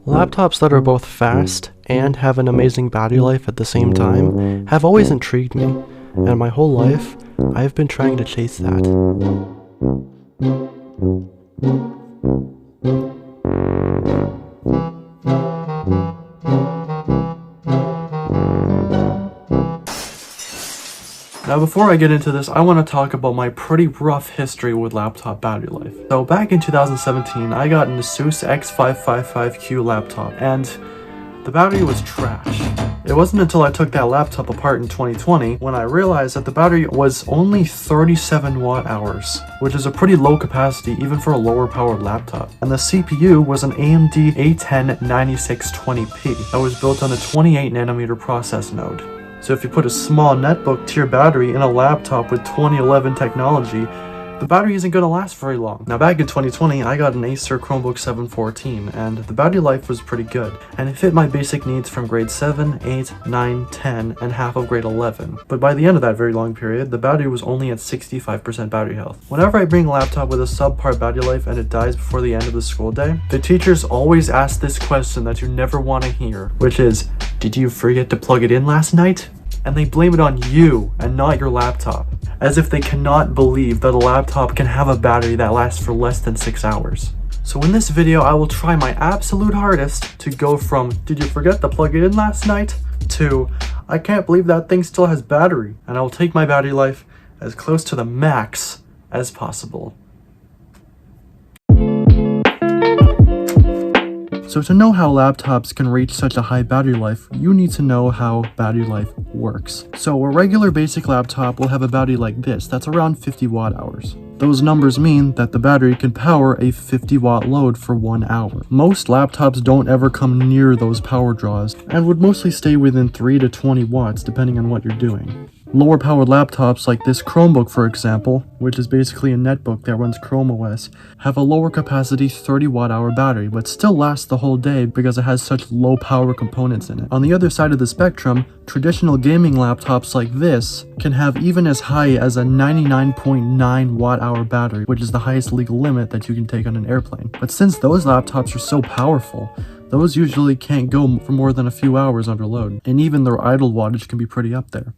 Laptops that are both fast and have an amazing battery life at the same time have always intrigued me, and my whole life I've been trying to chase that. Now before I get into this, I want to talk about my pretty rough history with laptop battery life. So back in 2017, I got an Asus X555Q laptop, and the battery was trash. It wasn't until I took that laptop apart in 2020 when I realized that the battery was only 37 watt hours, which is a pretty low capacity even for a lower powered laptop. And the CPU was an AMD A10 9620P that was built on a 28nm process node. So if you put a small netbook to your battery in a laptop with 2011 technology, the battery isn't going to last very long. Now back in 2020, I got an Acer Chromebook 714, and the battery life was pretty good, and it fit my basic needs from grade 7, 8, 9, 10, and half of grade 11. But by the end of that very long period, the battery was only at 65% battery health. Whenever I bring a laptop with a subpar battery life and it dies before the end of the school day, the teachers always ask this question that you never want to hear, which is, did you forget to plug it in last night? And they blame it on you and not your laptop, as if they cannot believe that a laptop can have a battery that lasts for less than 6 hours. So in this video, I will try my absolute hardest to go from, did you forget to plug it in last night, to, I can't believe that thing still has battery, and I will take my battery life as close to the max as possible. So to know how laptops can reach such a high battery life, you need to know how battery life works. So a regular basic laptop will have a battery like this, that's around 50 watt hours. Those numbers mean that the battery can power a 50 watt load for 1 hour. Most laptops don't ever come near those power draws and would mostly stay within 3 to 20 watts depending on what you're doing. Lower powered laptops like this Chromebook, for example, which is basically a netbook that runs Chrome OS, have a lower capacity 30 watt hour battery, but still lasts the whole day because it has such low power components in it. On the other side of the spectrum, traditional gaming laptops like this can have even as high as a 99.9 watt hour battery, which is the highest legal limit that you can take on an airplane. But since those laptops are so powerful, those usually can't go for more than a few hours under load, and even their idle wattage can be pretty up there.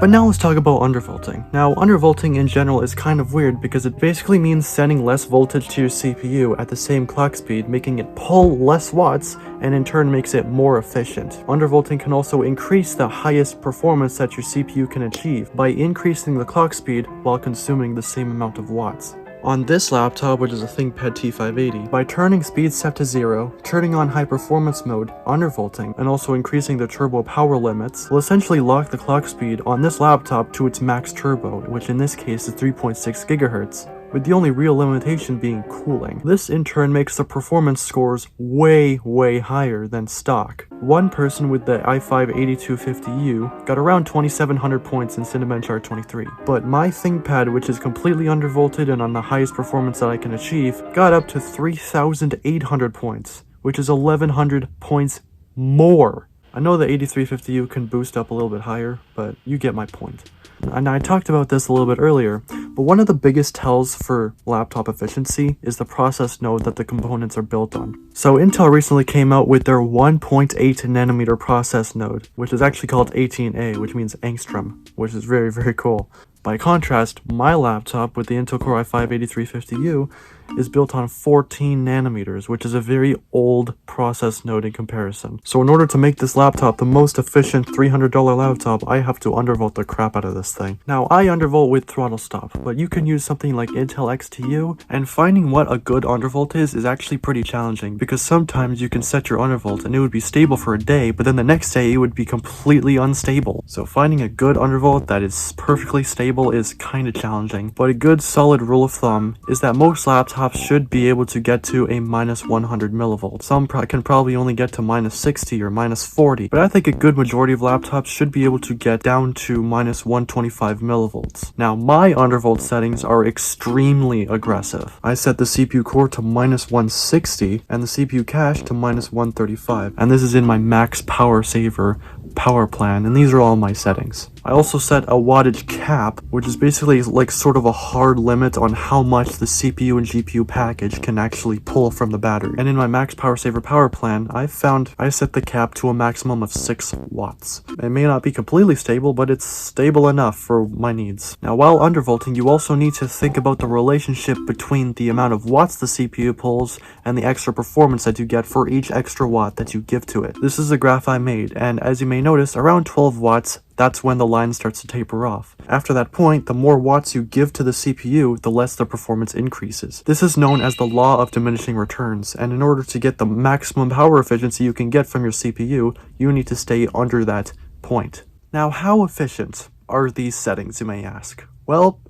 But now let's talk about undervolting. Now, undervolting in general is kind of weird because it basically means sending less voltage to your CPU at the same clock speed, making it pull less watts, and in turn makes it more efficient. Undervolting can also increase the highest performance that your CPU can achieve by increasing the clock speed while consuming the same amount of watts. On this laptop, which is a ThinkPad T580, by turning speed set to 0, turning on high performance mode, undervolting, and also increasing the turbo power limits, will essentially lock the clock speed on this laptop to its max turbo, which in this case is 3.6 GHz, with the only real limitation being cooling. This in turn makes the performance scores way higher than stock. One person with the i5-8250U got around 2700 points in Cinebench R23, but my ThinkPad, which is completely undervolted and on the highest performance that I can achieve, got up to 3800 points, which is 1100 points more. I know the 8350U can boost up a little bit higher, but you get my point. And I talked about this a little bit earlier, but one of the biggest tells for laptop efficiency is the process node that the components are built on. So Intel recently came out with their 1.8nm process node, which is actually called 18A, which means angstrom, which is very cool. By contrast, my laptop with the Intel Core i5-8350U is built on 14 nanometers, which is a very old process node in comparison. So in order to make this laptop the most efficient $300 laptop, I have to undervolt the crap out of this thing. Now, I undervolt with throttle stop, but you can use something like Intel XTU, and finding what a good undervolt is actually pretty challenging, because sometimes you can set your undervolt and it would be stable for a day, but then the next day it would be completely unstable. So finding a good undervolt that is perfectly stable is kind of challenging, but a good solid rule of thumb is that most laptops should be able to get to a minus 100 millivolts. Some can probably only get to minus 60 or minus 40, but I think a good majority of laptops should be able to get down to minus 125 millivolts. Now, my undervolt settings are extremely aggressive. I set the CPU core to minus 160 and the CPU cache to minus 135, and this is in my max power saver power plan, and these are all my settings. I also set a wattage cap, which is basically like sort of a hard limit on how much the CPU and GPU package can actually pull from the battery. And in my max power saver power plan, I set the cap to a maximum of 6 watts. It may not be completely stable, but it's stable enough for my needs. Now, while undervolting, you also need to think about the relationship between the amount of watts the CPU pulls and the extra performance that you get for each extra watt that you give to it. This is a graph I made, and as you may notice, around 12 watts, that's when the line starts to taper off. After that point, the more watts you give to the CPU, the less the performance increases. This is known as the law of diminishing returns, and in order to get the maximum power efficiency you can get from your CPU, you need to stay under that point. Now, how efficient are these settings, you may ask? Well,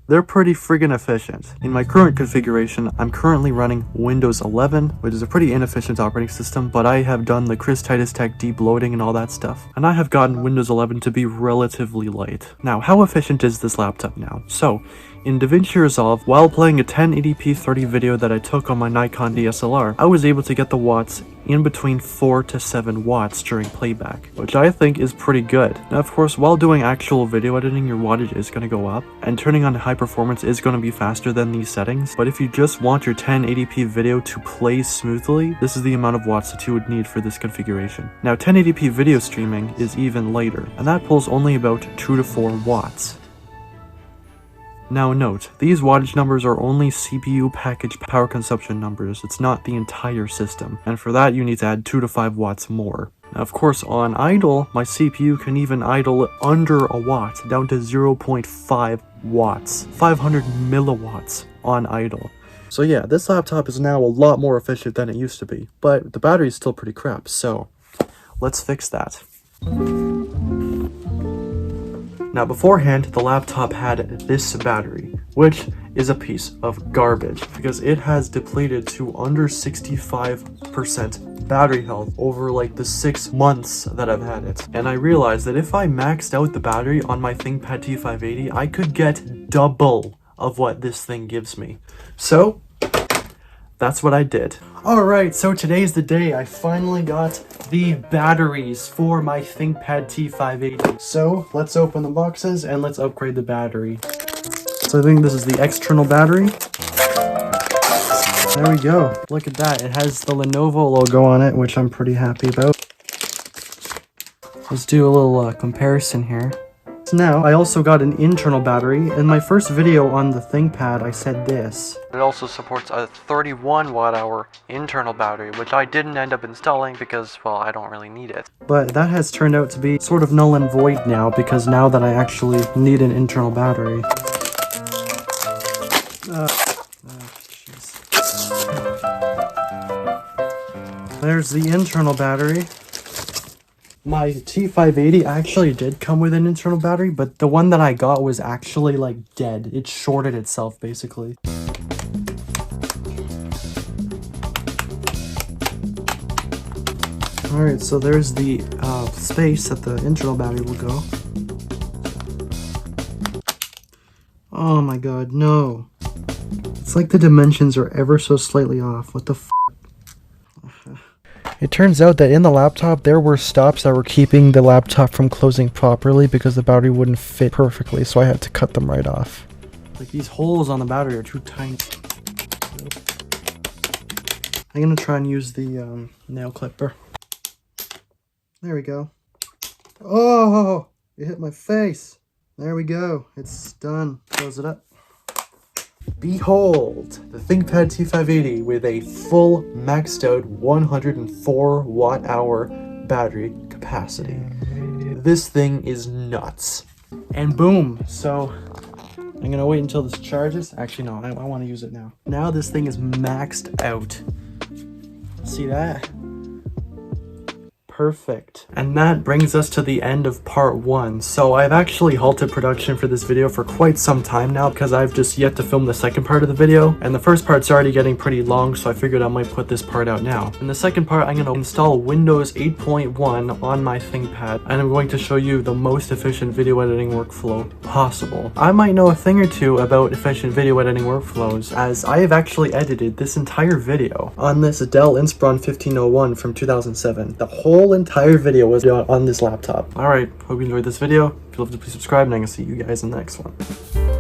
they're pretty friggin' efficient. In my current configuration, I'm currently running Windows 11, which is a pretty inefficient operating system, but I have done the Chris Titus Tech deep loading and all that stuff, and I have gotten Windows 11 to be relatively light. Now, how efficient is this laptop now? So, in DaVinci Resolve, while playing a 1080p 30 video that I took on my Nikon DSLR, I was able to get the watts in between 4 to 7 watts during playback, which I think is pretty good. Now, of course, while doing actual video editing, your wattage is going to go up, and turning on high performance is going to be faster than these settings, but if you just want your 1080p video to play smoothly, this is the amount of watts that you would need for this configuration. Now, 1080p video streaming is even lighter, and that pulls only about 2 to 4 watts. Now note, these wattage numbers are only CPU package power consumption numbers, it's not the entire system, and for that you need to add 2 to 5 watts more. Now of course on idle, my CPU can even idle under a watt, down to 0.5 watts, 500 milliwatts on idle. So yeah, this laptop is now a lot more efficient than it used to be, but the battery is still pretty crap, so let's fix that. Now beforehand, the laptop had this battery, which is a piece of garbage because it has depleted to under 65% battery health over like the 6 months that I've had it. And I realized that if I maxed out the battery on my ThinkPad T580, I could get double of what this thing gives me. So that's what I did. Alright, so today's the day. I finally got the batteries for my ThinkPad T580. So let's open the boxes and let's upgrade the battery. So I think this is the external battery. There we go. Look at that. It has the Lenovo logo on it, which I'm pretty happy about. Let's do a little comparison here. Now, I also got an internal battery. In my first video on the ThinkPad, I said this. It also supports a 31 watt hour internal battery, which I didn't end up installing because, well, I don't really need it. But that has turned out to be sort of null and void now, because now that I actually need an internal battery. There's the internal battery. My T580 actually did come with an internal battery, but the one that I got was actually like dead. It shorted itself basically. Alright, so there's the space that the internal battery will go. Oh my god, no. It's like the dimensions are ever so slightly off. What the f***? It turns out that in the laptop, there were stops that were keeping the laptop from closing properly because the battery wouldn't fit perfectly, so I had to cut them right off. Like, these holes on the battery are too tiny. I'm gonna try and use the nail clipper. There we go. Oh, it hit my face. There we go. It's done. Close it up. Behold, the ThinkPad T580 with a full maxed out 104 watt hour battery capacity. This thing is nuts. And boom, so I'm gonna wait until this charges. Actually, no, I want to use it now. Now this thing is maxed out. See that? Perfect. And that brings us to the end of part 1. So I've actually halted production for this video for quite some time now because I've just yet to film the second part of the video, and the first part's already getting pretty long, so I figured I might put this part out now. In the second part, I'm going to install Windows 8.1 on my ThinkPad, and I'm going to show you the most efficient video editing workflow possible. I might know a thing or two about efficient video editing workflows, as I have actually edited this entire video on this Dell Inspiron 1501 from 2007. The whole whole entire video was on this laptop. Alright, hope you enjoyed this video. If you loved it, please subscribe, and I can see you guys in the next one.